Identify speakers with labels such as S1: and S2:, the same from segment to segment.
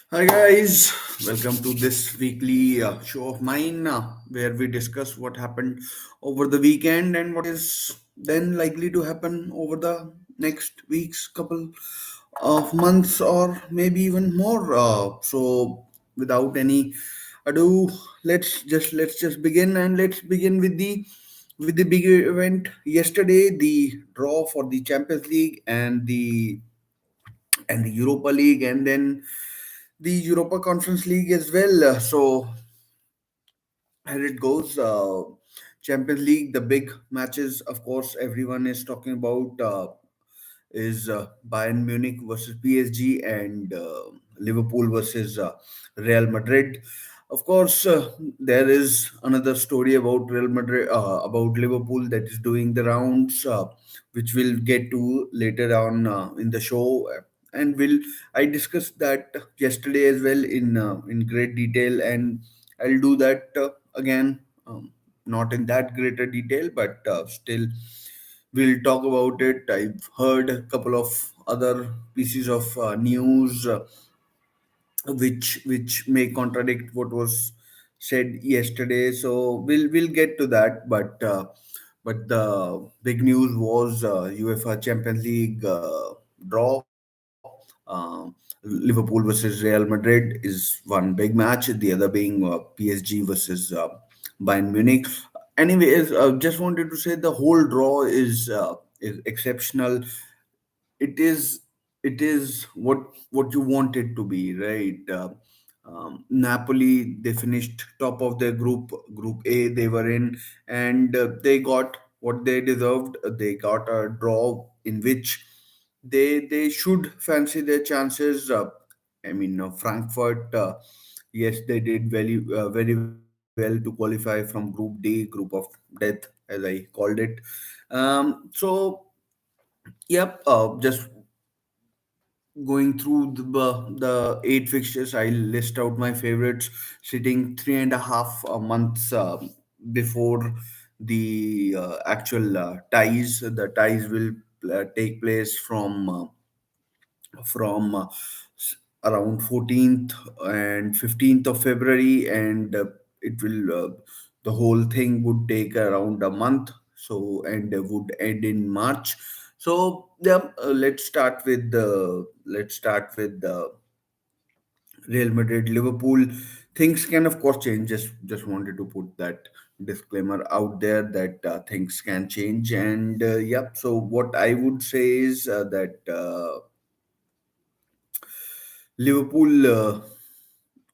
S1: Hi guys, welcome to this weekly show of mine where we discuss what happened over the weekend and what is then likely to happen over the next week's couple of months or maybe even more. Without any ado, let's just begin and let's begin with the big event yesterday, the draw for the Champions League and the Europa League, and then the Europa Conference League as well. As it goes, Champions League, the big matches, of course, everyone is talking about is Bayern Munich versus PSG and Liverpool versus Real Madrid. Of course, there is another story about Real Madrid, about Liverpool that is doing the rounds, which we'll get to later on in the show. And will I discussed that yesterday as well in great detail, and I'll do that again, not in that greater detail, but still we'll talk about it. I've heard a couple of other pieces of news which may contradict what was said yesterday. So we'll get to that, but the big news was UEFA Champions League draw. Liverpool versus Real Madrid is one big match. The other being PSG versus Bayern Munich. Anyways, just wanted to say the whole draw is exceptional. It is what you want it to be, right? Napoli, they finished top of their group A they were in, and they got what they deserved. They got a draw in which they should fancy their chances. Frankfurt, yes, they did very well to qualify from Group D, group of death, as I called it. So yep, just going through the eight fixtures, I list out my favorites sitting 3.5 months before the actual ties. The ties will take place from around 14th and 15th of February, and it will the whole thing would take around a month, so and would end in March. So yeah, let's start with the Real Madrid Liverpool. Things can of course change. Just wanted to put that disclaimer out there that things can change. And yep, so what I would say is that Liverpool,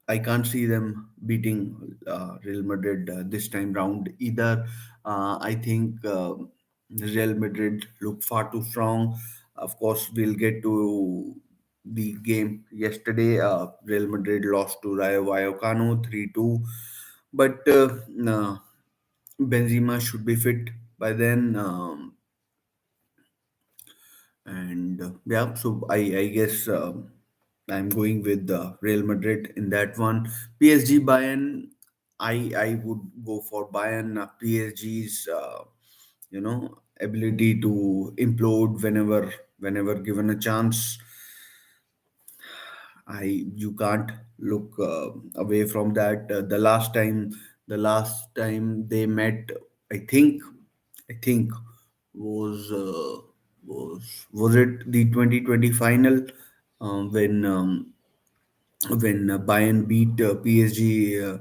S1: I can't see them beating Real Madrid this time round either. I think Real Madrid look far too strong. Of course, we'll get to the game yesterday. Real Madrid lost to Rayo Vallecano 3-2, but Benzema should be fit by then. And yeah, so I guess I'm going with Real Madrid in that one. PSG Bayern, I would go for Bayern. PSG's ability to implode whenever given a chance. I You can't look away from that. The last time they met, I think, I think was was it the 2020 final when Bayern beat PSG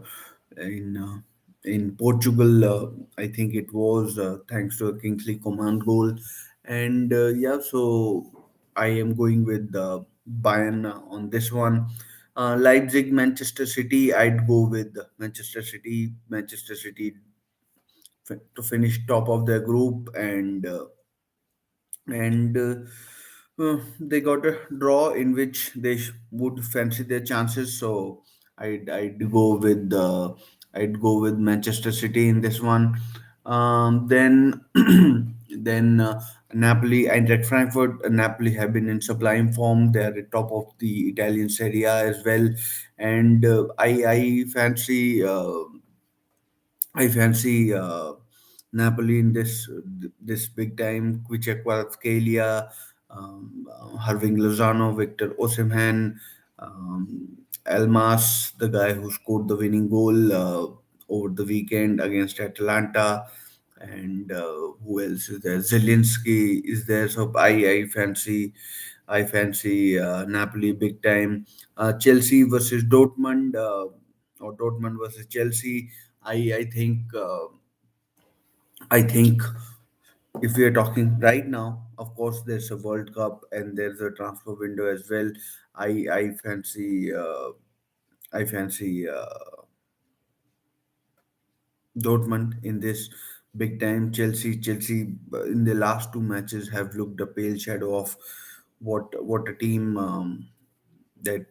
S1: in uh, in Portugal. I think it was thanks to a Kingsley Coman goal, and yeah, so I am going with Bayern on this one. Leipzig, Manchester City. I'd go with Manchester City. Manchester City to finish top of their group, and they got a draw in which they would fancy their chances. So I'd go with Manchester City in this one. Then then Napoli, Eintracht Frankfurt. Napoli have been in sublime form. They are at top of the Italian Serie A as well, and I fancy Napoli in this big time. Kvaratskhelia, Hirving Lozano, Victor Osimhen. Elmas, the guy who scored the winning goal over the weekend against Atalanta, and who else is there? Zelensky is there. So I fancy Napoli big time. Chelsea versus Dortmund, or Dortmund versus Chelsea. I think if we are talking right now, of course, there's a World Cup and there's a transfer window as well. I fancy Dortmund in this big time. Chelsea in the last two matches have looked a pale shadow of what a team that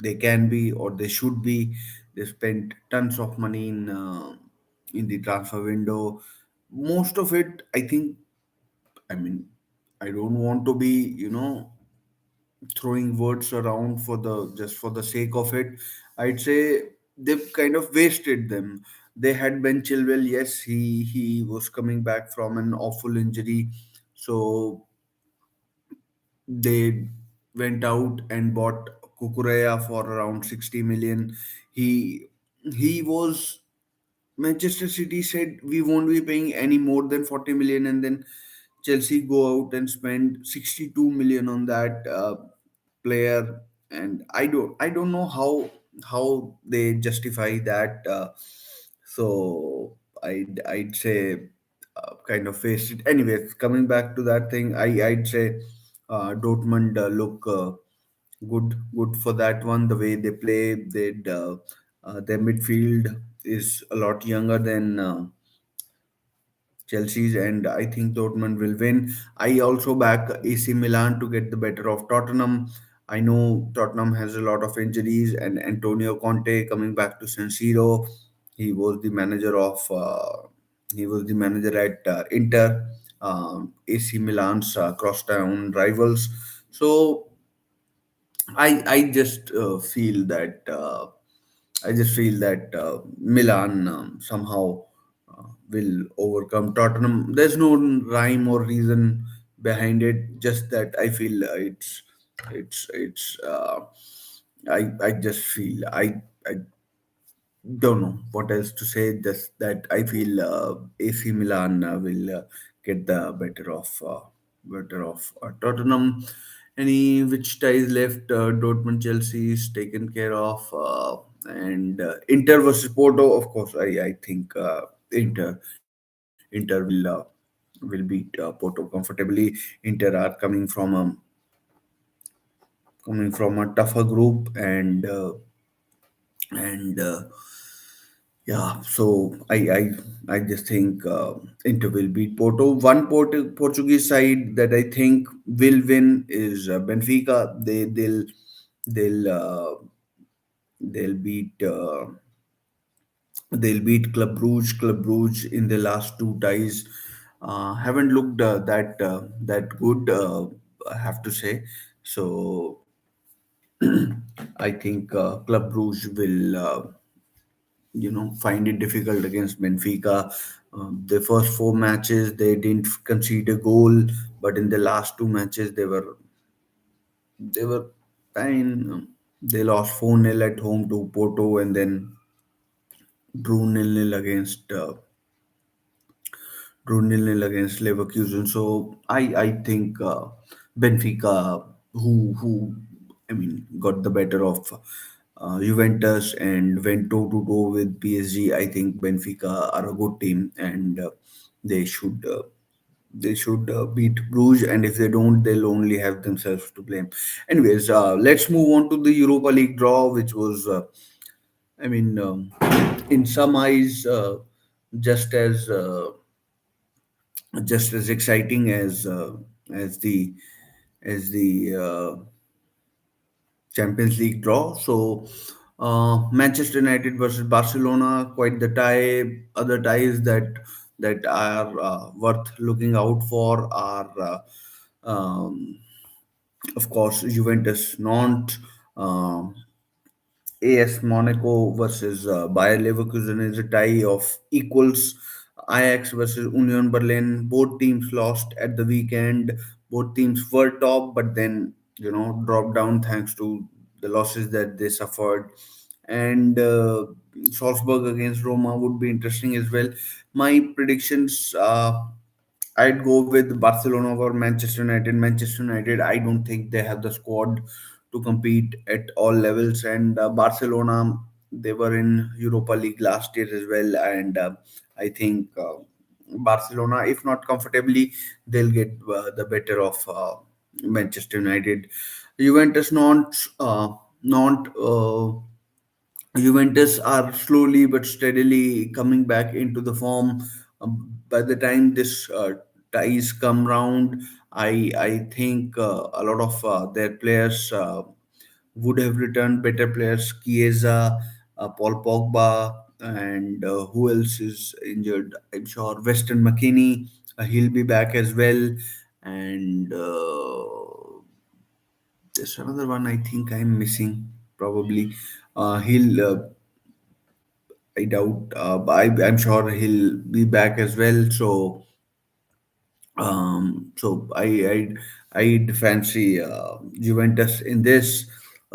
S1: they can be or they should be. They spent tons of money in the transfer window. Most of it, I think. I mean, I don't want to be, throwing words around for the just for the sake of it. I'd say they've kind of wasted them. They had Ben Chilwell. Yes, he was coming back from an awful injury, so they went out and bought Kukureya for around 60 million. He was Manchester City said we won't be paying any more than 40 million, and then Chelsea go out and spend 62 million on that player. And I don't know how they justify that. So I'd say kind of face it. Anyways, coming back to that thing, I'd say Dortmund look good for that one. The way they play, their midfield is a lot younger than Chelsea's, and I think Dortmund will win. I also back AC Milan to get the better of Tottenham. I know Tottenham has a lot of injuries, and Antonio Conte coming back to San Siro. He was the manager of he was the manager at Inter, AC Milan's crosstown rivals. So I just feel that Milan somehow will overcome Tottenham. There's no rhyme or reason behind it. Just that I feel it's. I just feel I don't know what else to say. Just that I feel AC Milan will get the better of Tottenham. Any which ties left? Dortmund, Chelsea is taken care of, and Inter versus Porto. Of course, I think Inter will beat Porto comfortably. Inter are coming from a tougher group, and yeah, so I just think Inter will beat Porto. One Portuguese side that I think will win is Benfica. They'll uh, they'll beat Club Brugge. Club Brugge in the last two ties haven't looked that good. I have to say. So I think Club Brugge will. Find it difficult against Benfica. The first four matches they didn't concede a goal, but in the last two matches they were fine. They lost 4-0 at home to Porto and then drew 0-0 against Leverkusen. So I think Benfica, who I mean got the better of Juventus and went toe to toe with PSG. I think Benfica are a good team, and they should. They should beat Bruges, and if they don't, they'll only have themselves to blame. Anyways, let's move on to the Europa League draw, which was, I mean, in some eyes, just as exciting as the Champions League draw. So Manchester United versus Barcelona, quite the tie. Other ties that are worth looking out for are, of course, Juventus Nantes. AS Monaco versus Bayer Leverkusen is a tie of equals. Ajax versus Union Berlin. Both teams lost at the weekend. Both teams were top, but then dropped down thanks to the losses that they suffered. And Salzburg against Roma would be interesting as well. My predictions, I'd go with Barcelona over Manchester United. Manchester United, I don't think they have the squad to compete at all levels. And Barcelona, they were in Europa League last year as well. And I think Barcelona, if not comfortably, they'll get the better of Manchester United. Juventus not Juventus are slowly but steadily coming back into the form. By the time this ties come round, I think a lot of their players would have returned. Better players, Chiesa, Paul Pogba, and who else is injured? I'm sure Weston McKennie, he'll be back as well, and there's another one I think I'm missing. Probably he'll. I doubt. I'm sure he'll be back as well. I'd fancy Juventus in this.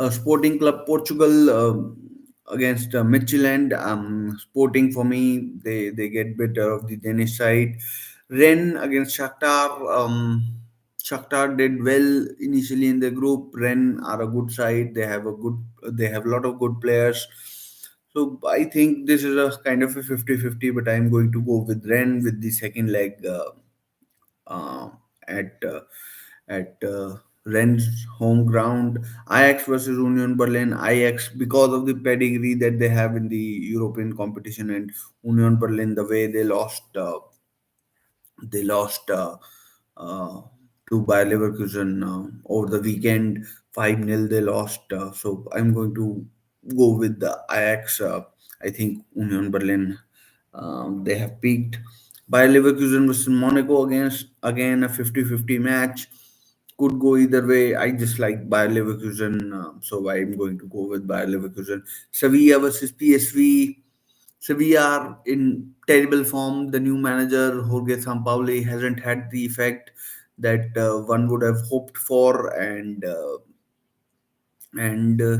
S1: Sporting Club Portugal against Midtjylland. Sporting for me, they get better of the Danish side. Rennes against Shakhtar. Shakhtar did well initially in the group. Rennes are a good side. They have a lot of good players. So I think this is a kind of a 50-50, but I'm going to go with Rennes with the second leg uh, at Rennes' home ground. Ajax versus Union Berlin. Ajax, because of the pedigree that they have in the European competition, and Union Berlin, the way they lost uh, to Bayer Leverkusen over the weekend. 5-0 they lost. So I'm going to go with the Ajax. I think Union Berlin, they have peaked. Bayer Leverkusen versus Monaco against again a 50-50 match. Could go either way. I just like Bayer Leverkusen, so I'm going to go with Bayer Leverkusen. Sevilla versus PSV. Sevilla are in terrible form. The new manager, Jorge Sampaoli, hasn't had the effect that one would have hoped for, and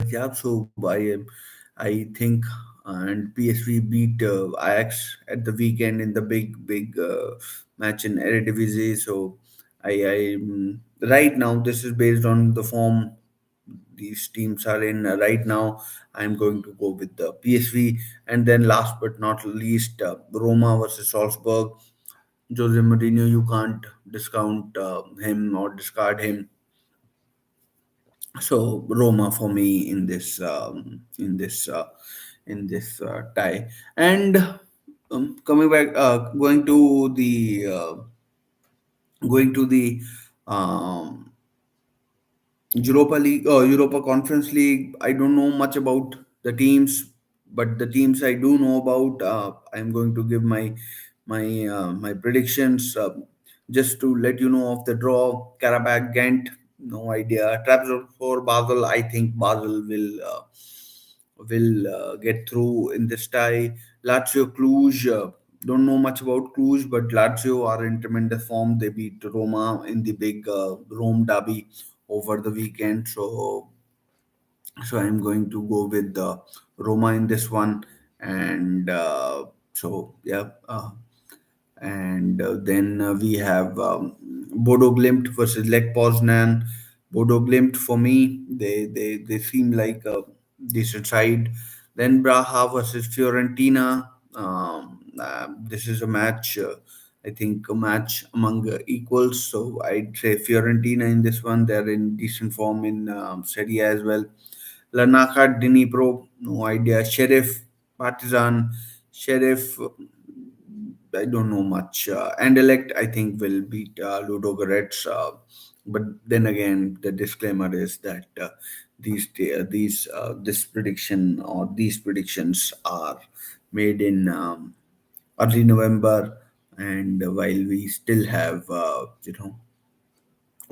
S1: yeah, so I think and PSV beat Ajax at the weekend in the big match in Eredivisie. So right now this is based on the form these teams are in right now. I'm going to go with the PSV, and then last but not least, Roma versus Salzburg. Jose Mourinho, you can't discount him or discard him. So Roma for me in this tie. And coming back, going to the um, Europa League or Europa Conference League. I don't know much about the teams, but the teams I do know about, I'm going to give my predictions. Just to let you know of the draw: Karabakh, Ghent, no idea. Trabzonspor, Basel. I think Basel will get through in this tie. Lazio, Cluj. Don't know much about Cluj, but Lazio are in tremendous form. They beat Roma in the big Rome derby over the weekend. So I'm going to go with Roma in this one, and yeah, and then we have Bodo Glimt versus Lech Poznan. Bodo Glimt for me, they seem like a decent side. Then Braha versus Fiorentina. This is a match. I think a match among equals. So I'd say Fiorentina in this one. They're in decent form in Serie A as well. Larnaca, Dnipro, no idea. Sheriff, Partizan, Sheriff. I don't know much. And elect, I think, will beat Ludo Goretz. But then again, the disclaimer is that this prediction or these predictions are made in early November, and while we still have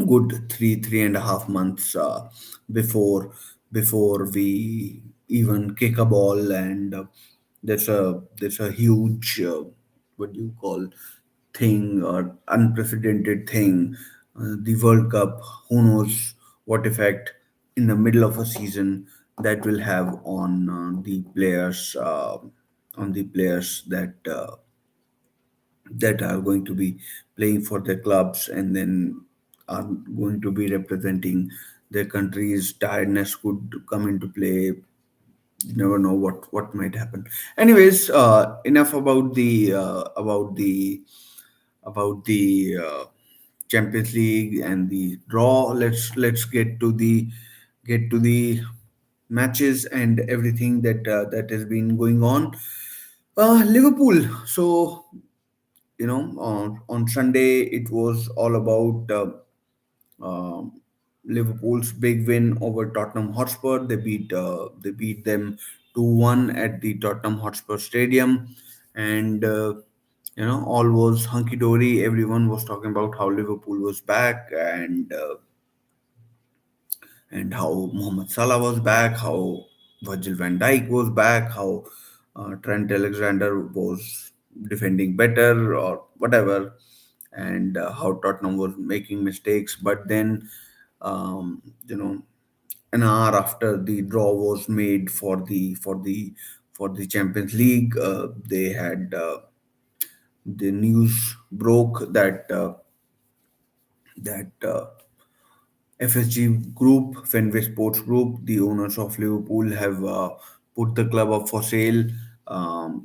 S1: good three and a half months before we even kick a ball, and there's a huge what do you call thing or unprecedented thing, the World Cup. Who knows what effect in the middle of a season that will have on the players that are going to be playing for their clubs and then are going to be representing their countries. Tiredness could come into play. You never know what might happen. Anyways, enough about the Champions League and the draw. Let's get to the matches and everything that has been going on. Liverpool. So on Sunday it was all about Liverpool's big win over Tottenham Hotspur. They beat them 2-1 at the Tottenham Hotspur Stadium, and all was hunky dory. Everyone was talking about how Liverpool was back, and how Mohamed Salah was back, how Virgil van Dijk was back, how Trent Alexander was defending better or whatever, and how Tottenham was making mistakes. But then, um, you know, an hour after the draw was made for the Champions League, they had the news broke that FSG Group, Fenway Sports Group, the owners of Liverpool, have put the club up for sale.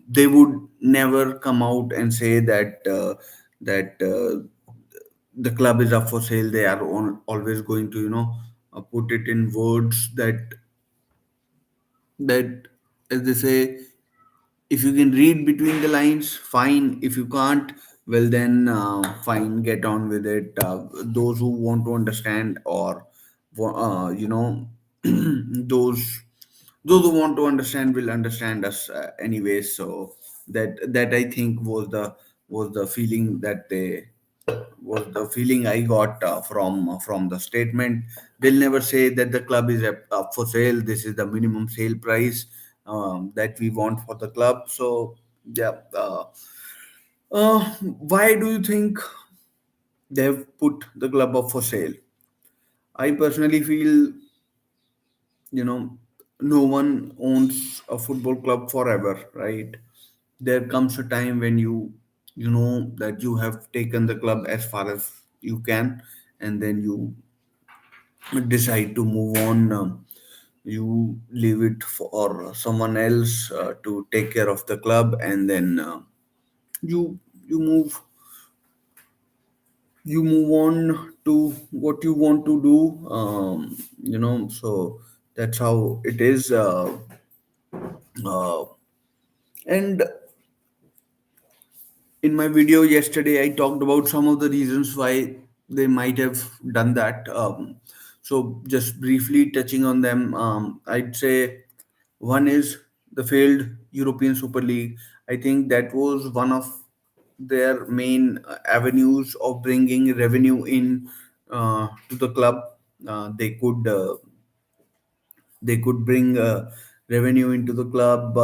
S1: They would never come out and say that the club is up for sale. They are always going to, put it in words that, as they say, if you can read between the lines, fine. If you can't, well then, fine, get on with it. Those who want to understand, or those who want to understand will understand us anyway. So that I think was the feeling that they was the feeling I got from the statement. They'll never say that the club is up for sale. This is the minimum sale price that we want for the club. So yeah, why do you think they've put the club up for sale? I personally feel, you know, no one owns a football club forever, right? There comes a time when you know that you have taken the club as far as you can, and then you decide to move on. You leave it for someone else to take care of the club, and then you you move you move on to what you want to do. So that's how it is. Uh, and in my video yesterday I talked about some of the reasons why they might have done that. So just briefly touching on them, I'd say one is the failed European Super League. I think that was one of their main avenues of bringing revenue in to the club. They could bring revenue into the club,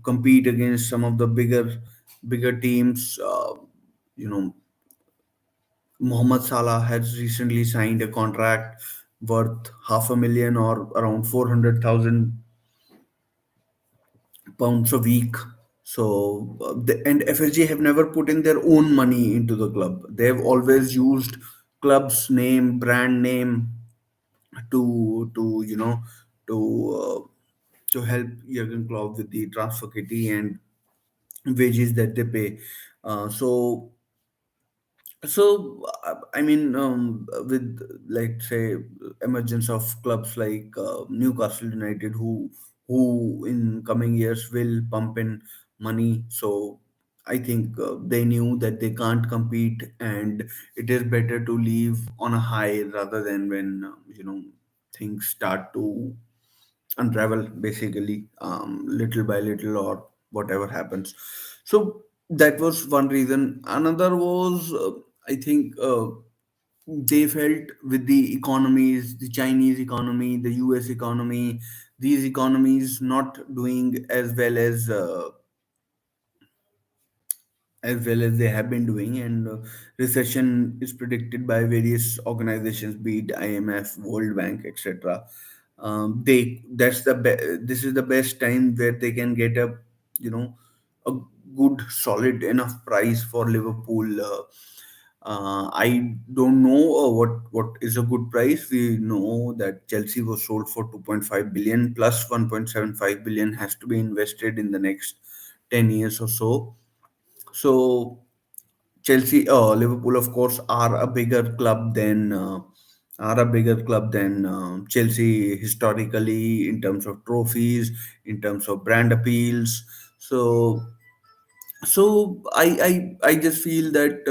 S1: compete against some of the bigger teams. You know, Mohamed Salah has recently signed a contract worth half a million or around 400,000 pounds a week. So, and FSG have never put in their own money into the club. They've always used club's name, brand name, to to uh, to help Jurgen Klopp with the transfer kitty and wages that they pay. I mean, with, like, say, emergence of clubs like Newcastle United, who in coming years will pump in money. So I think they knew that they can't compete, and it is better to leave on a high rather than when things start to unravel, basically, little by little, or whatever happens. So that was one reason. Another was, I think, they felt with the economies, the Chinese economy, the US economy, these economies not doing as well as well as they have been doing. And recession is predicted by various organizations, be it IMF, World Bank, etc. They that's the this is the best time where they can get a, you know, a good solid enough price for Liverpool. I don't know what is a good price. We know that Chelsea was sold for 2.5 billion, plus 1.75 billion has to be invested in the next 10 years or so. So Liverpool, of course, are a bigger club than Chelsea historically, in terms of trophies, in terms of brand appeals. So I just feel that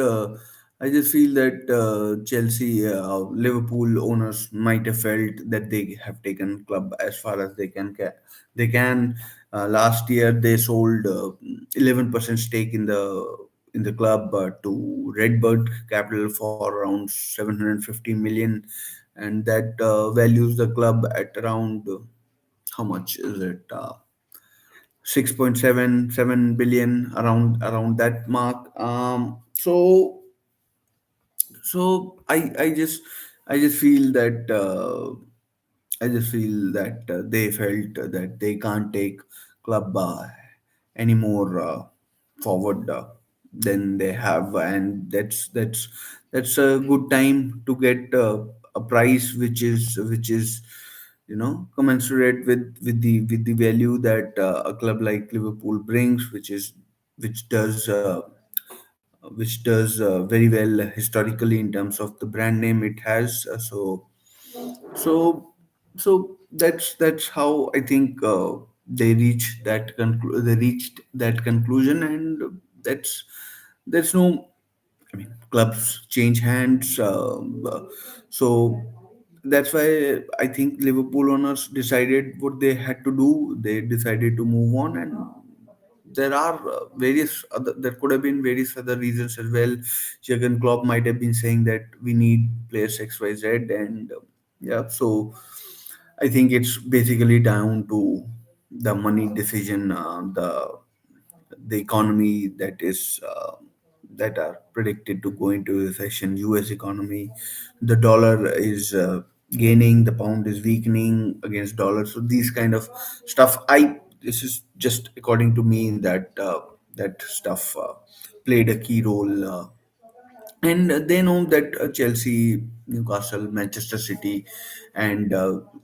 S1: Chelsea, Liverpool owners might have felt that they have taken club as far as they can. Last year they sold 11% stake in the club to Redbird Capital for around 750 million, and that values the club at around how much is it? 6.77 billion, around that mark. So I just feel that they felt that they can't take club any more forward than they have, and that's a good time to get a price which is commensurate with the value that a club like Liverpool brings, which does very well historically in terms of the brand name it has. So that's how I think they reached that conclusion. And that's no, I mean, clubs change hands. So that's why I think Liverpool owners decided what they had to do. They decided to move on, and there could have been various other reasons as well. Jurgen Klopp might have been saying that we need players XYZ, and yeah. So I think it's basically down to the money decision, the economy that are predicted to go into recession. U.S. economy, the dollar is gaining, the pound is weakening against dollar. So these kind of stuff. I This is just according to me that that stuff played a key role. And they know that Chelsea, Newcastle, Manchester City, and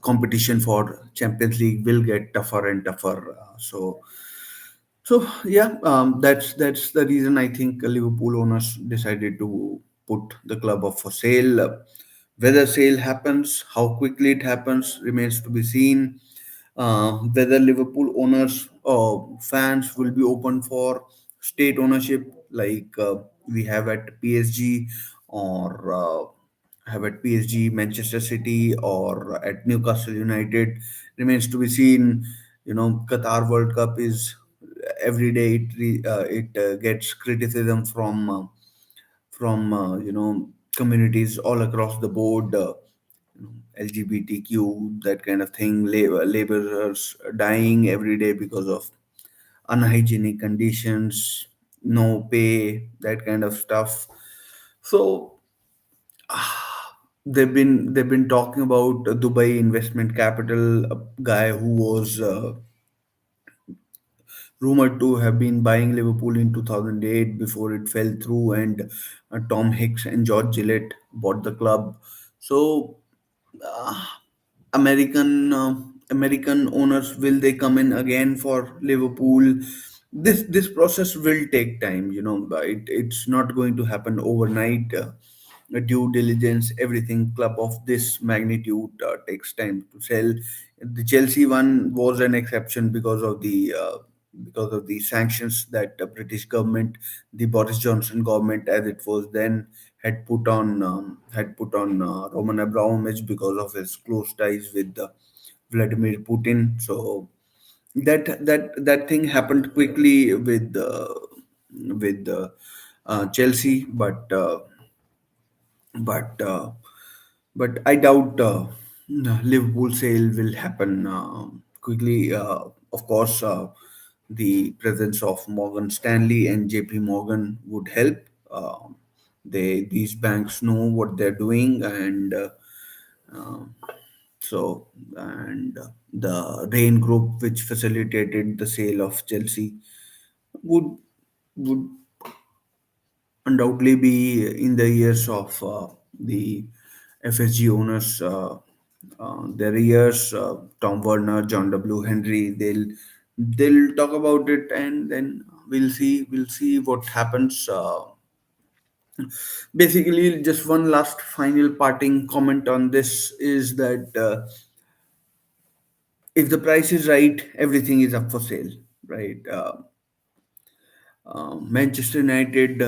S1: competition for Champions League will get tougher and tougher. So yeah, that's the reason I think Liverpool owners decided to put the club up for sale. Whether sale happens, how quickly it happens remains to be seen. Whether Liverpool owners or fans will be open for state ownership, like we have at PSG, or have at PSG, Manchester City, or at Newcastle United, remains to be seen. Qatar World Cup is every day it gets criticism from communities all across the board. LGBTQ, that kind of thing, laborers dying every day because of unhygienic conditions, no pay, that kind of stuff. So they've been talking about Dubai investment capital, a guy who was rumored to have been buying Liverpool in 2008 before it fell through, and Tom Hicks and George Gillett bought the club. So uh, American owners, will they come in again for Liverpool? This process will take time. But it's not going to happen overnight. Due diligence, everything. Club of this magnitude takes time to sell. The Chelsea one was an exception because of the sanctions that the British government, the Boris Johnson government, as it was then, had put on Roman Abramovich because of his close ties with Vladimir Putin. So that thing happened quickly with Chelsea, but uh, but I doubt Liverpool sale will happen quickly. Of course, the presence of Morgan Stanley and JP Morgan would help. Um these banks know what they're doing, and so and the Rain Group, which facilitated the sale of Chelsea, would would undoubtedly be in the years of the FSG owners. Their years, Tom Werner, John W. Henry, they'll talk about it, and then we'll see what happens. Basically, just one last final parting comment on this is that if the price is right, everything is up for sale, right? Manchester United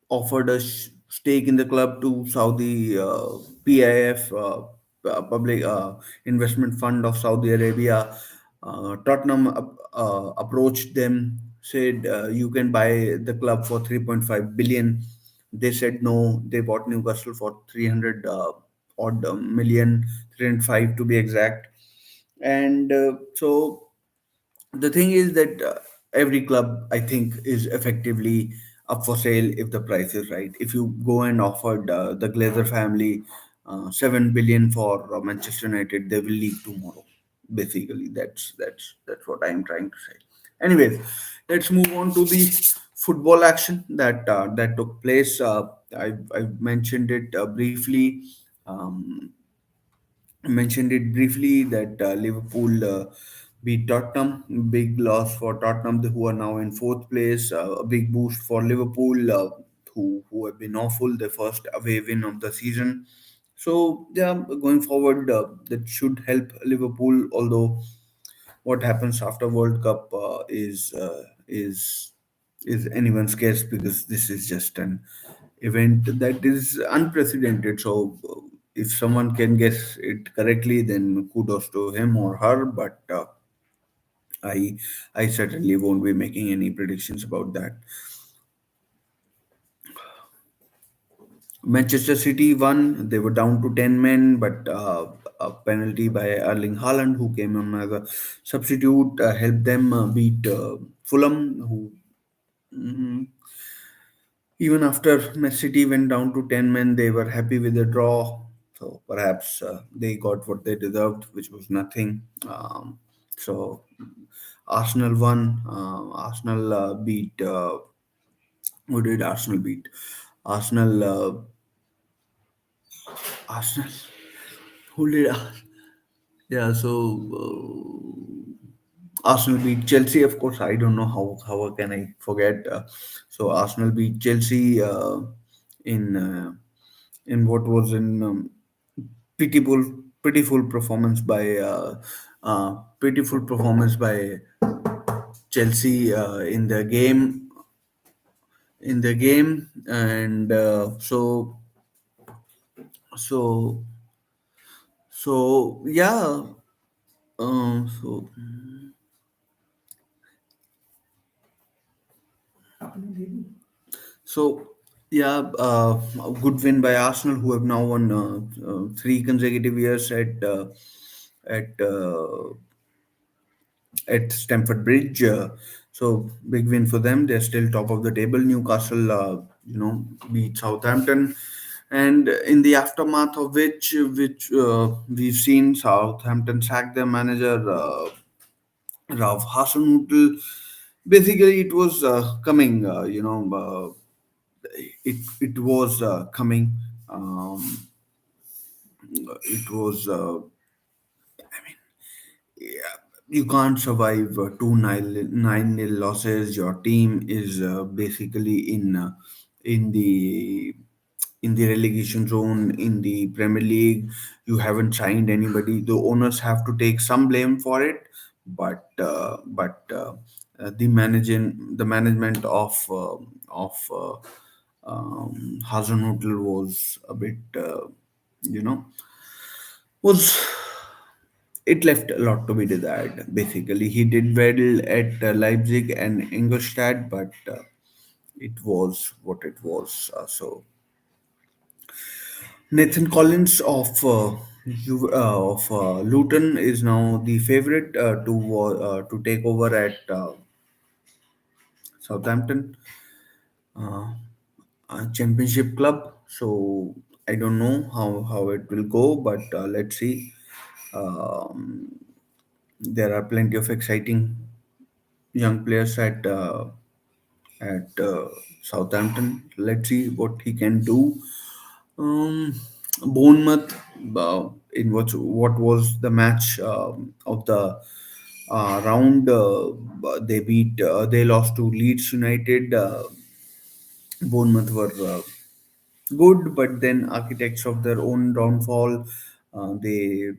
S1: offered a stake in the club to Saudi PIF, Public Investment Fund of Saudi Arabia. Tottenham approached them, said you can buy the club for 3.5 billion. They said no. They bought Newcastle for 300 odd million, 305 to be exact. And so the thing is that every club, I think, is effectively up for sale if the price is right. If you go and offered the Glazer family 7 billion for Manchester United, they will leave tomorrow. Basically, that's what I'm trying to say. Anyways, let's move on to the football action that took place. I mentioned it briefly. Um, mentioned it briefly that Liverpool beat Tottenham. Big loss for Tottenham, who are now in fourth place. A big boost for Liverpool, who have been awful. The first away win of the season. So yeah, going forward, that should help Liverpool. Although what happens after World Cup is anyone's guess, because this is just an event that is unprecedented. So if someone can guess it correctly, then kudos to him or her. But I I certainly won't be making any predictions about that. Manchester City won. They were down to 10 men, but a penalty by Erling Haaland, who came on as a substitute, helped them beat Fulham, who mm, even after City went down to 10 men, they were happy with the draw. So perhaps they got what they deserved, which was nothing. So Arsenal won. Arsenal beat. Who did Arsenal beat? Arsenal. Arsenal. Who did? Yeah. So Arsenal beat Chelsea. Of course, I don't know how can I forget. So Arsenal beat Chelsea in. In what was in pitiful pitiful performance by pitiful performance by Chelsea in the game, and so so yeah so so yeah, a good win by Arsenal, who have now won 3 consecutive years at at Stamford Bridge. So big win for them. They're still top of the table. Newcastle, beat Southampton, and in the aftermath of which we've seen Southampton sack their manager Ralph Hasenhüttl. Basically, it was coming. It was coming. Um, it was. Yeah, you can't survive two nine nil losses. Your team is basically in the in the relegation zone in the Premier League. You haven't signed anybody. The owners have to take some blame for it, but the management of Hasenhüttl was a bit, you know, was it left a lot to be desired. Basically, he did well at Leipzig and Ingolstadt, but it was what it was. So Nathan Collins of of Luton is now the favorite to take over at Southampton Championship Club. So I don't know how it will go, but let's see. Um, there are plenty of exciting young players at Southampton. Let's see what he can do. Um, Bournemouth, in what was the match of the round? They lost to Leeds United. Bournemouth were good, but then architects of their own downfall. They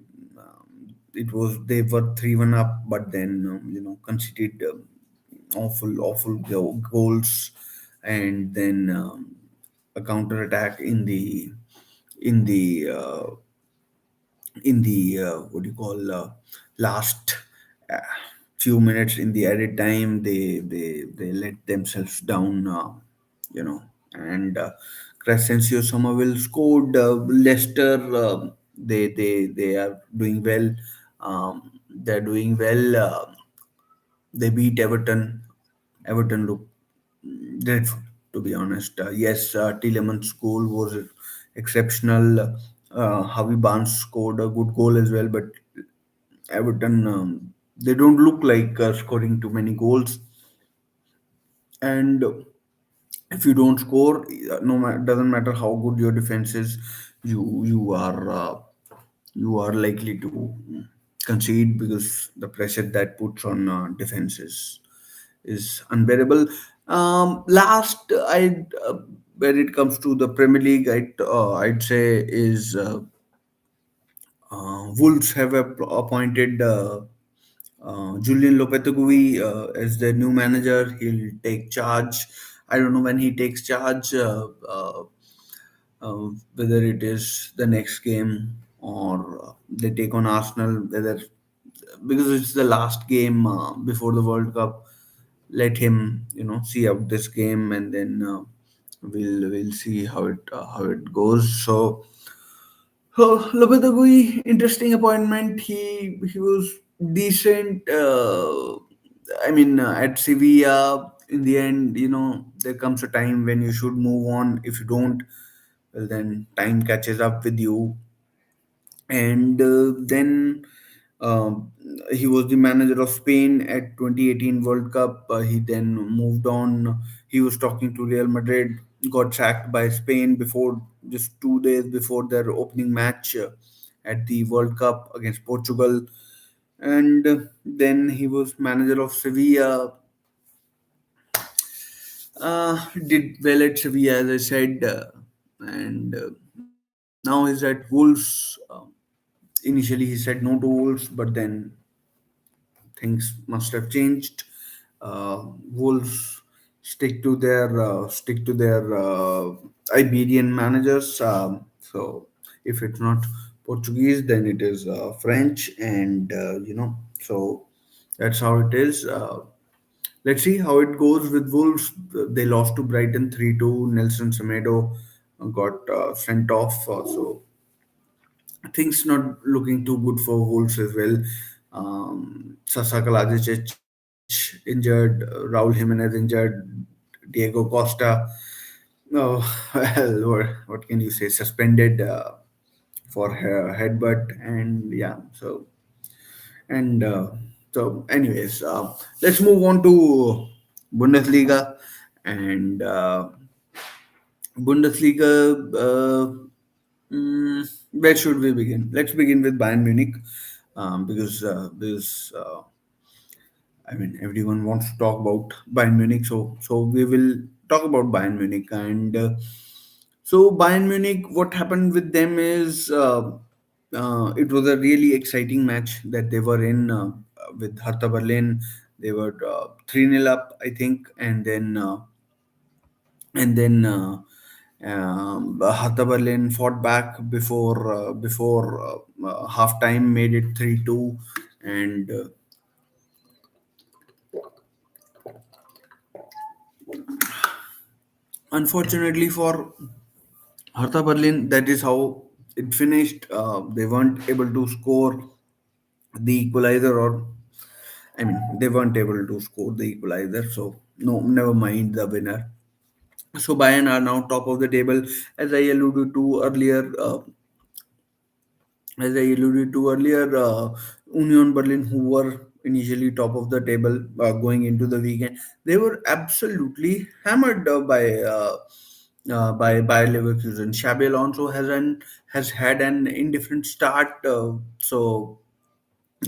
S1: they were 3-1 up, but then conceded awful goals, and then a counter attack in the uh, what do you call last uh, few minutes in the added time. They let themselves down, and Crescencio Somerville scored. Leicester, they are doing well. They're doing well. They beat Everton. Everton look dreadful, to be honest. Yes, Tielemans' goal was exceptional. Javi Barnes scored a good goal as well, but Everton, they don't look like scoring too many goals. And if you don't score, doesn't matter how good your defense is, you are likely to concede, because the pressure that puts on defenses is unbearable. Last, when it comes to the Premier League, I'd say is Wolves have appointed Julian Lopetegui as their new manager. He'll take charge. I don't know when he takes charge, whether it is the next game or they take on Arsenal, whether because it's the last game before the World Cup. Let him, see out this game, and then we'll see how it goes. So, Lopetegui, interesting appointment. He was decent. I mean, at Sevilla, in the end, there comes a time when you should move on. If you don't, well, then time catches up with you. And then um, he was the manager of Spain at 2018 World Cup. He then moved on. He was talking to Real Madrid, got sacked by Spain before, just 2 days before their opening match at the World Cup against Portugal. And then he was manager of Sevilla. Did well at Sevilla, as I said, and now he's at Wolves. Initially, he said no to Wolves, but then things must have changed. Wolves stick to their Iberian managers. So if it's not Portuguese, then it is French, and so that's how it is. Let's see how it goes with Wolves. They lost to Brighton 3-2. Nelson Semedo got sent off. So things not looking too good for Wolves as well. Sasa Kalajic injured, Raul Jimenez injured, Diego Costa. Oh, well, what can you say? Suspended for her headbutt, and yeah. And anyways, let's move on to Bundesliga, and Bundesliga. Where should we begin? Let's begin with Bayern Munich, because I mean everyone wants to talk about Bayern Munich, so we will talk about Bayern Munich. And so Bayern Munich, what happened with them is it was a really exciting match that they were in with Hertha Berlin. They were 3-0 up, I think, and then Hertha Berlin fought back before half time, made it 3-2, and unfortunately for Hertha Berlin, that is how it finished. They weren't able to score the equalizer, or I mean, they weren't able to score the equalizer. So no, never mind the winner. So Bayern are now top of the table, as I alluded to earlier. Union Berlin, who were initially top of the table going into the weekend, they were absolutely hammered by Leverkusen. Xabi Alonso has had an indifferent start.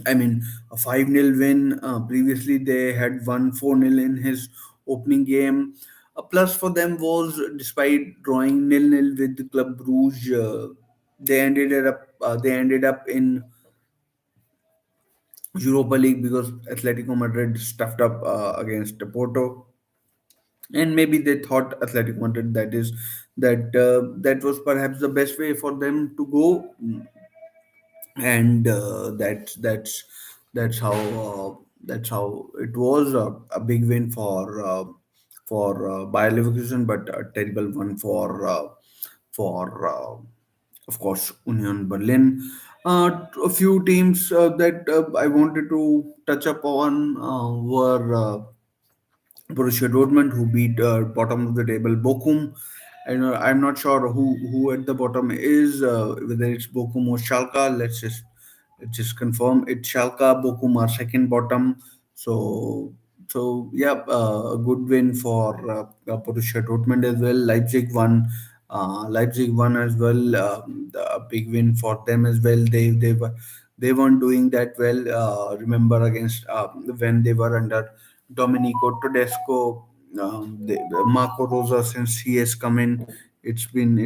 S1: I mean, a 5-0 win. Previously, they had won 4-0 in his opening game. A plus for them was, despite drawing 0-0 with the Club Brugge, they ended up in Europa League because Atletico Madrid stuffed up against Porto, and maybe they thought Atletico Madrid that was perhaps the best way for them to go, and that's how it was a big win for Bayer Leverkusen, but a terrible one for of course Union Berlin. A few teams that I wanted to touch upon were Borussia Dortmund, who beat bottom of the table Bochum. And I'm not sure who at the bottom is, whether it's Bochum or Schalke. Let's just confirm it's Schalke. Bochum are second bottom. So yeah, a good win for Borussia Dortmund as well. Leipzig won. Leipzig won as well. A big win for them as well. They weren't doing that well. Remember against when they were under Domenico Tedesco, Marco Rosa, since he has come in, it's been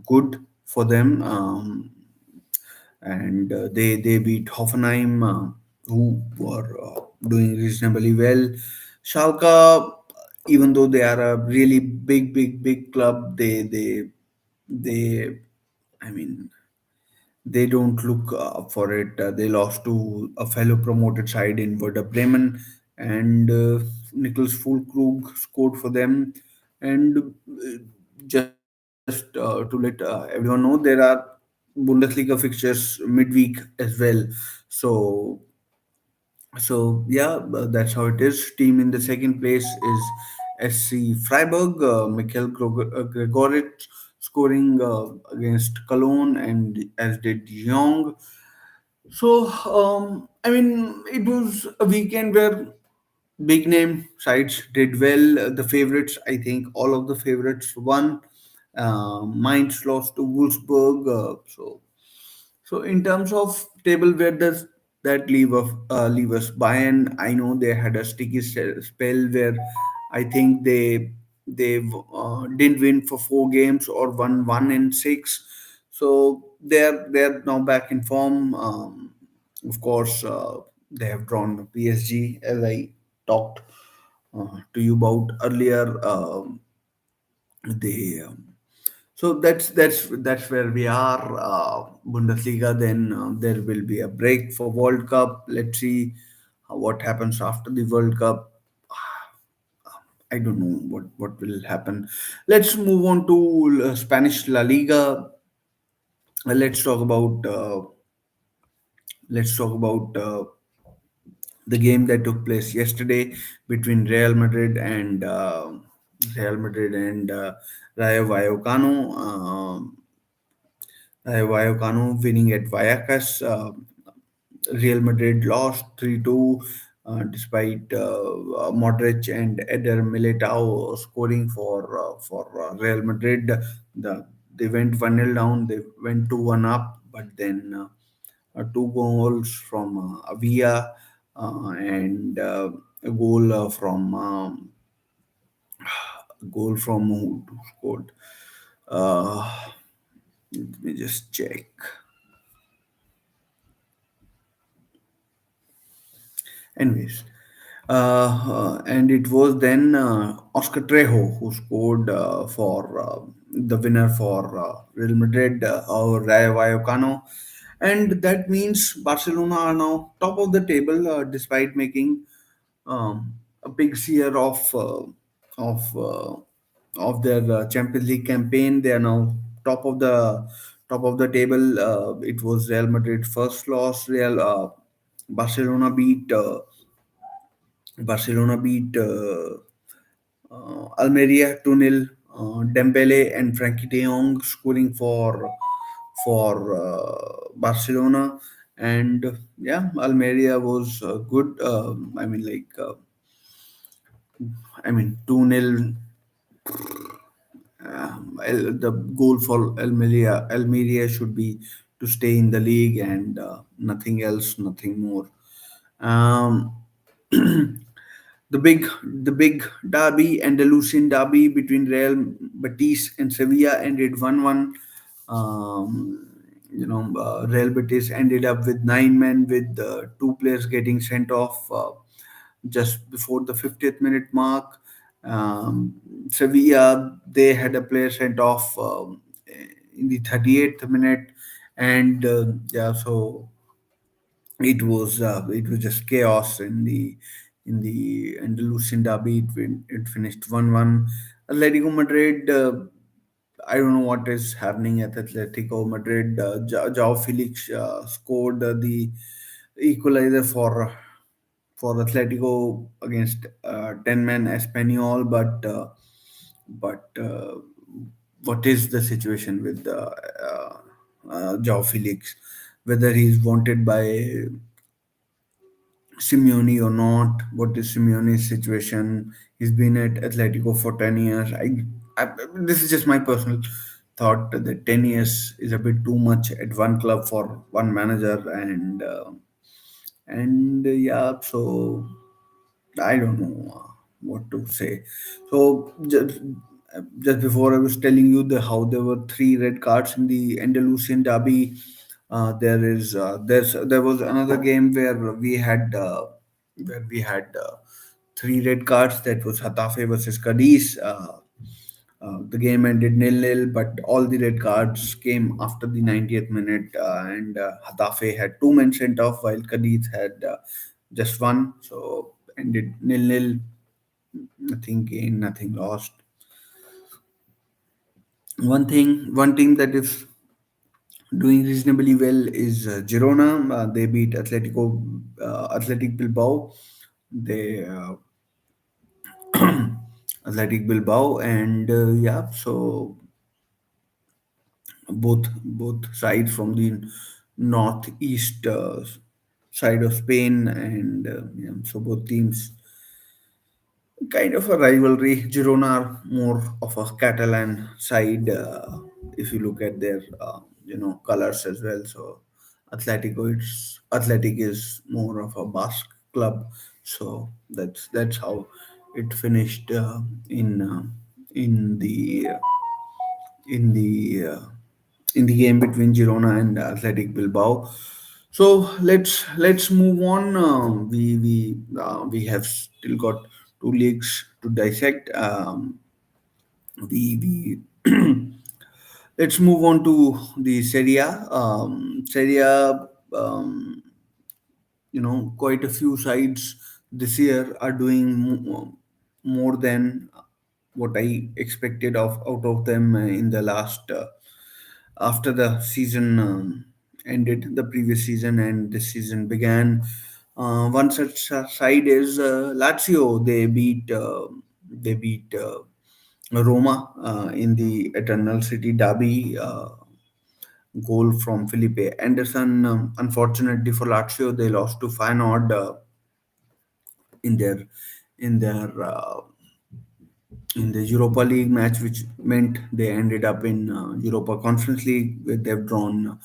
S1: good for them, and they beat Hoffenheim, who were doing reasonably well. Schalke, even though they are a really big club, they I mean, they don't look for it. They lost to a fellow promoted side in Werder Bremen, and Nicholas Fulkrug scored for them. And just to let everyone know, there are Bundesliga fixtures midweek as well. So yeah, that's how it is. Team in the second place is SC Freiburg. Gregoritsch scoring against Cologne, and as did De Jong. So I mean, it was a weekend where big name sides did well. The favorites, I think, all of the favorites won. Mainz lost to Wolfsburg. So in terms of table, where does that leave us? Bayern, I know they had a sticky spell where I think they didn't win for 4 games or won one in six. So they're now back in form. Of course, they have drawn PSG, as I talked to you about earlier. They So that's where we are. Bundesliga. Then there will be a break for World Cup. Let's see what happens after the World Cup. I don't know what will happen. Let's move on to Spanish La Liga. Let's talk about the game that took place yesterday between Real Madrid and Rayo Vallecano. Vallecano winning at Vallecas. Real Madrid lost 3-2, despite Modric and Eder Militao scoring for Real Madrid. They went 1-0 down, they went 2-1 up, but then two goals from Avia, and a goal from who scored. Uh, Let me just check. Anyways, and it was then Oscar Trejo who scored for the winner for Real Madrid, or Rayo Vallecano, and that means Barcelona are now top of the table, despite making a big share of of their Champions League campaign. They are now top of the table. It was Real Madrid first loss. Barcelona beat Barcelona beat Almeria 2-0. Dembele and Frankie De Jong scoring for Barcelona, and yeah, Almeria was good. I mean 2-0. The goal for Almeria should be to stay in the league and nothing else, nothing more. Um, the big derby, Andalusian derby between Real Betis and Sevilla ended 1-1. Real Betis ended up with 9 men, with two players getting sent off just before the 50th minute mark. Sevilla, they had a player sent off in the 38th minute, and yeah, so it was just chaos in the Andalusian derby. It finished 1-1. Atletico Madrid. I don't know what is happening at Atletico Madrid. Joao Felix scored the equalizer for Atletico against 10 men Espanyol, but what is the situation with Joao Felix? Whether he's wanted by Simeone or not? What is Simeone's situation? He's been at Atletico for 10 years. This is just my personal thought that 10 years is a bit too much at one club for one manager, and yeah, so I don't know what to say. So just before I was telling you how there were three red cards in the Andalusian derby, there was another game where we had three red cards. That was Hatafe versus Cadiz. The game ended 0-0, but all the red cards came after the 90th minute, and Hatafe had 2 men sent off, while Cadiz had just one. So ended 0-0, nothing gained, nothing lost. One team that is doing reasonably well is Girona. They beat Athletic Bilbao. They Athletic Bilbao, and yeah, so both sides from the northeast side of Spain, and yeah, so both teams kind of a rivalry. Girona are more of a Catalan side, if you look at their colors as well. So Athletic is more of a Basque club. So that's how it finished in the in the uh, in the game between Girona and Athletic Bilbao. So let's move on. We have still got two leagues to dissect. We Let's move on to the Serie A. Serie A, quite a few sides this year are doing more than what I expected of out of them in the last after the season ended, the previous season and this season began. One such side is Lazio. They beat Roma in the Eternal City Derby. Goal from Felipe Anderson. Unfortunately for Lazio, they lost to Feyenoord in their in their in the Europa League match, which meant they ended up in Europa Conference League, where they've drawn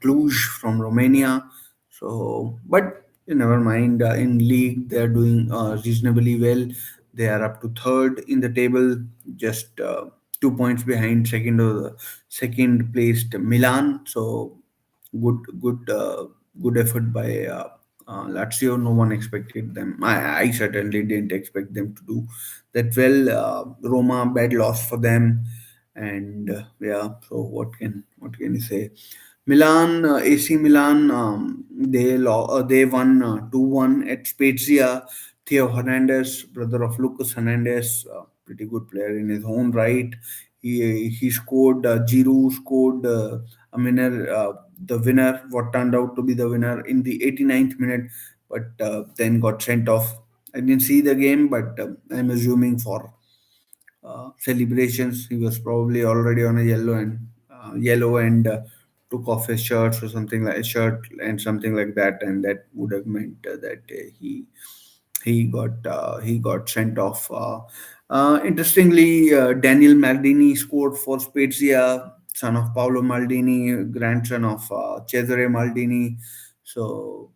S1: Cluj from Romania. So, but never mind. In league, they are doing reasonably well. They are up to third in the table, just 2 points behind second placed Milan. So good effort by Lazio. No one expected them. I certainly didn't expect them to do that well. Roma, bad loss for them, and yeah. So what can you say? Milan, AC Milan, they won 2-1 at Spezia. Theo Hernandez, brother of Lucas Hernandez. pretty good player in his own right. He scored. Giroud scored the winner, what turned out to be the winner in the 89th minute, but then got sent off. I didn't see the game, but I'm assuming for celebrations. He was probably already on a yellow and took off his shirts or something like a shirt and something like that, and that would have meant that he got sent off. Interestingly, Daniel Maldini scored for Spezia, son of Paolo Maldini, grandson of Cesare Maldini. So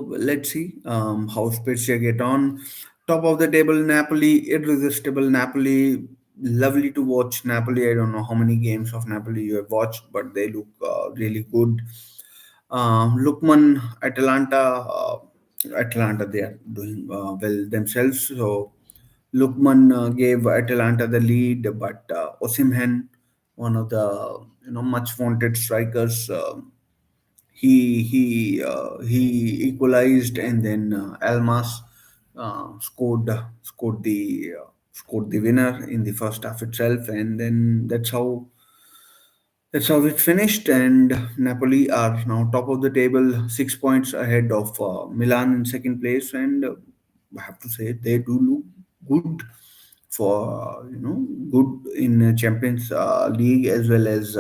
S1: let's see how Spezia get on. Top of the table, Napoli, irresistible Napoli. Lovely to watch Napoli. I don't know how many games of Napoli you have watched, but they look really good. Lukman, Atalanta, they are doing well themselves. So Lukman gave Atalanta the lead, but Osimhen, one of the much wanted strikers, he equalized, and then Almas scored the winner in the first half itself, and then that's how it finished. And Napoli are now top of the table, 6 points ahead of Milan in second place, and I have to say they do look good for good in Champions League as well as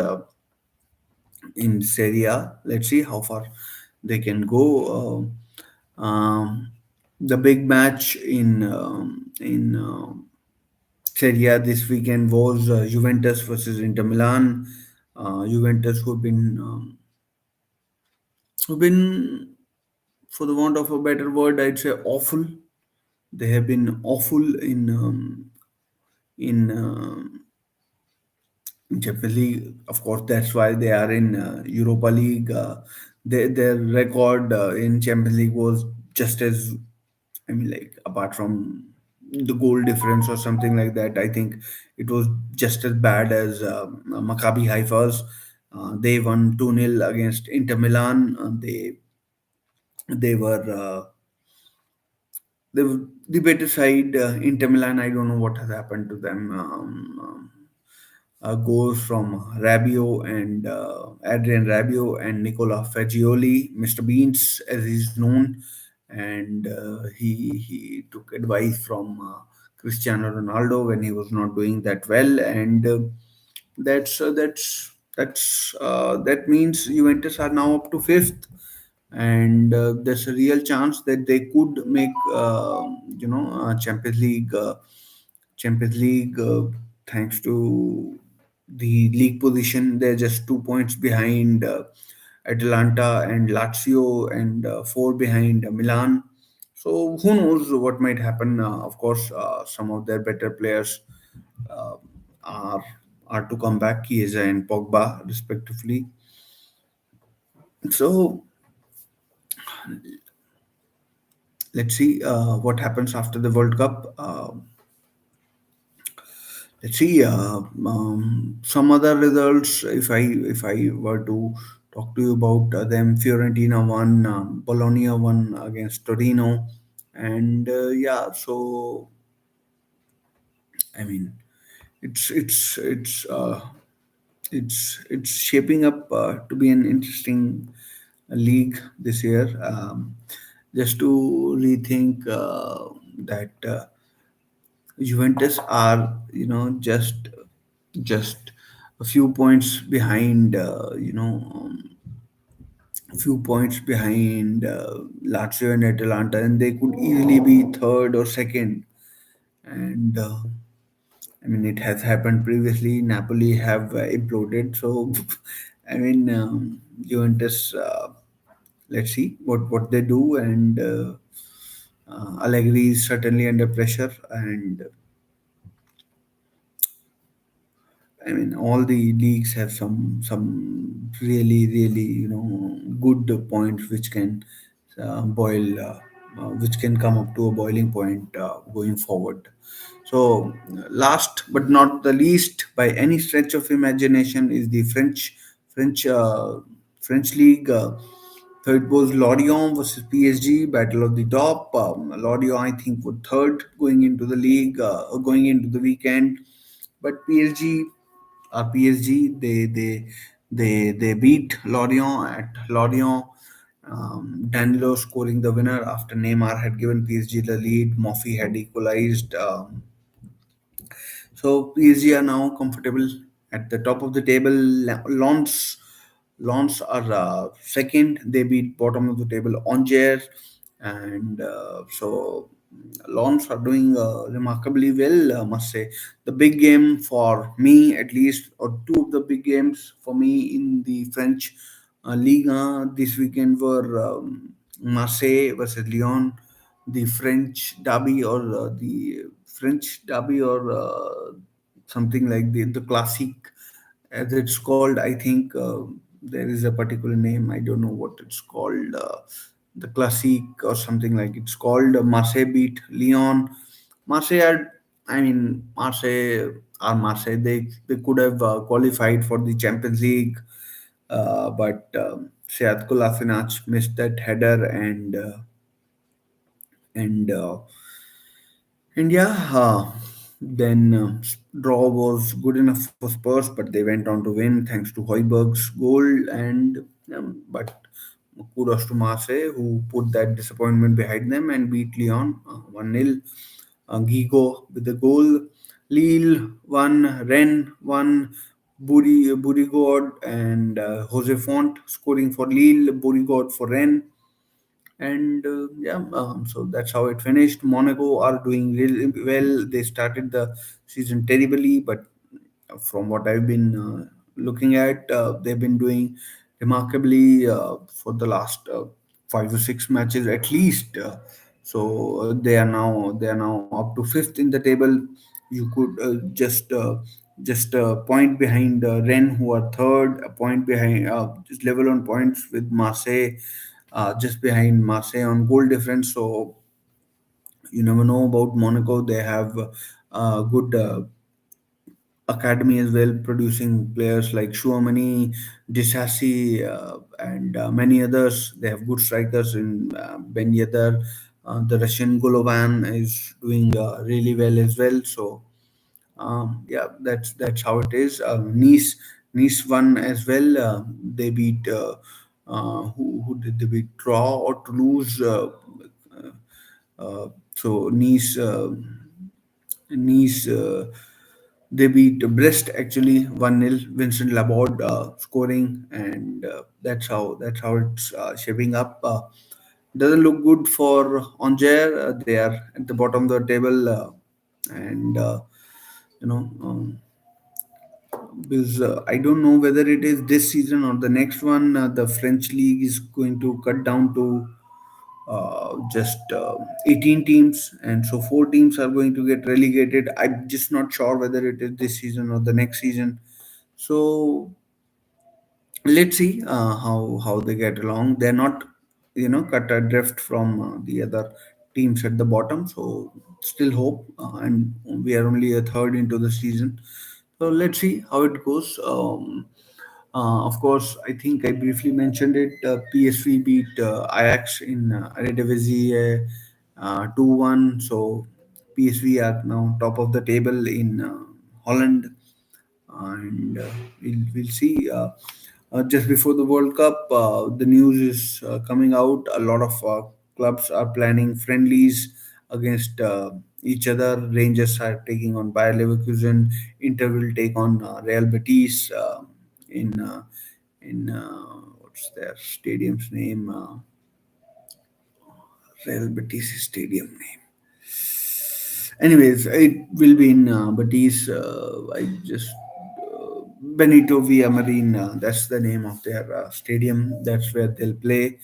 S1: in Serie A. Let's see how far they can go. The big match in Serie A this weekend was Juventus versus Inter Milan. Juventus who've been, for the want of a better word, I'd say awful. They have been awful in Champions League. Of course, that's why they are in Europa League. Their record in Champions League was just as, I mean, like, apart from the goal difference or something like that, I think it was just as bad as Maccabi Haifa's. They won 2-0 against Inter Milan. They were the better side. Inter Milan, I don't know what has happened to them. Goals from Rabiot and Adrian Rabiot and Nicola Fagioli, Mr. Beans as he's known, and he took advice from Cristiano Ronaldo when he was not doing that well, and that means Juventus are now up to fifth, and there's a real chance that they could make Champions League, thanks to the league position. They're just 2 points behind Atalanta and Lazio, and four behind Milan. So who knows what might happen? Of course, some of their better players uh, are are to come back, Chiesa and Pogba, respectively. So let's see what happens after the World Cup. Let's see some other results. If I were to talk to you about them, Fiorentina won, Bologna won against Torino, and yeah. So I mean, it's shaping up to be an interesting league this year. Just to rethink that. Juventus are, just a few points behind, a few points behind Lazio and Atalanta, and they could easily be third or second. And I mean, it has happened previously. Napoli have imploded, so I mean, Juventus. Let's see what they do, and Allegri is certainly under pressure, and I mean, all the leagues have some really really good points which can which can come up to a boiling point going forward. So, last but not the least, by any stretch of imagination, is the French French league. Third was Lorient versus PSG, battle of the top. Lorient, I think, were third going into the league, going into the weekend. But PSG, they beat Lorient at Lorient. Danilo scoring the winner after Neymar had given PSG the lead. Murphy had equalized. So PSG are now comfortable at the top of the table. Lens are second. They beat bottom of the table Angers, and so Lens are doing remarkably well. Must say the big game for me, at least, or two of the big games for me in the French Liga this weekend were Marseille versus Lyon, the French derby, or the French derby, or something like the classic, as it's called. I think there is a particular name. I don't know what it's called. The classic or something like it's called. Marseille beat Lyon. Marseille are, I mean, Marseille. They could have qualified for the Champions League, but Sead Kolasinac missed that header, and and yeah, then draw was good enough for Spurs, but they went on to win thanks to Hoiberg's goal. And but kudos to Marseille, who put that disappointment behind them and beat Lyon 1-0. Gigo with the goal. Lille won, Rennes won, Bourigord and Jose Font scoring for Lille, Bourigord for Rennes. And yeah, so that's how it finished. Monaco are doing really well. They started the season terribly, but from what I've been looking at, they've been doing remarkably for the last 5 or 6 matches at least. So they are now up to fifth in the table. You could just a point behind Rennes, who are third, a point behind, just level on points with Marseille, just behind Marseille on goal difference. So you never know about Monaco. They have good academy as well, producing players like Chouamani, Disasi, and many others. They have good strikers in Ben Yedder. The Russian Golovan is doing really well as well. So yeah, that's how it is. Nice won as well. They beat who did they beat? Draw or Toulouse? So Nice. They beat Brest actually 1-0. Vincent Laborde scoring, and that's how it's shaping up. Doesn't look good for Angers. They are at the bottom of the table, and you know. Because I don't know whether it is this season or the next one. The French league is going to cut down to just 18 teams, and so 4 teams are going to get relegated. I'm just not sure whether it is this season or the next season. So let's see how they get along. They're not, cut adrift from the other teams at the bottom. So still hope, and we are only a third into the season. So let's see how it goes. Of course, I think I briefly mentioned it. PSV beat Ajax in Eredivisie 2-1. So PSV are now top of the table in Holland, and we'll see. Just before the World Cup, the news is coming out. A lot of clubs are planning friendlies against each other. Rangers are taking on Bayer Leverkusen. Inter will take on Real Betis in what's their stadium's name? Real Betis stadium name. Anyways, it will be in Betis. I just Benito Villamarin. That's the name of their stadium. That's where they'll play.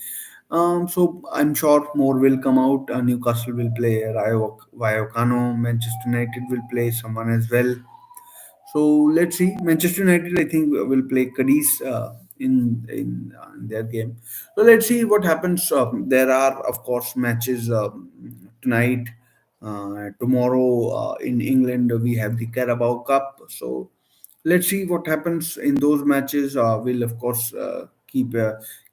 S1: So I'm sure more will come out. Newcastle will play Rayo Vallecano. Manchester United will play someone as well. So let's see. Manchester United, I think, will play Cadiz in their game. So let's see what happens. There are, of course, matches tonight. Tomorrow in England, we have the Carabao Cup. So let's see what happens in those matches. We'll of course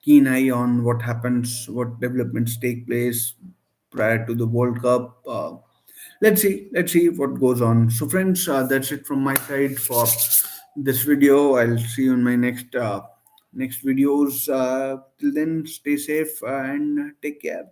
S1: keen eye on what happens, what developments take place prior to the World Cup. Let's see what goes on. So, friends, that's it from my side for this video. I'll see you in my next videos. Till then, stay safe and take care.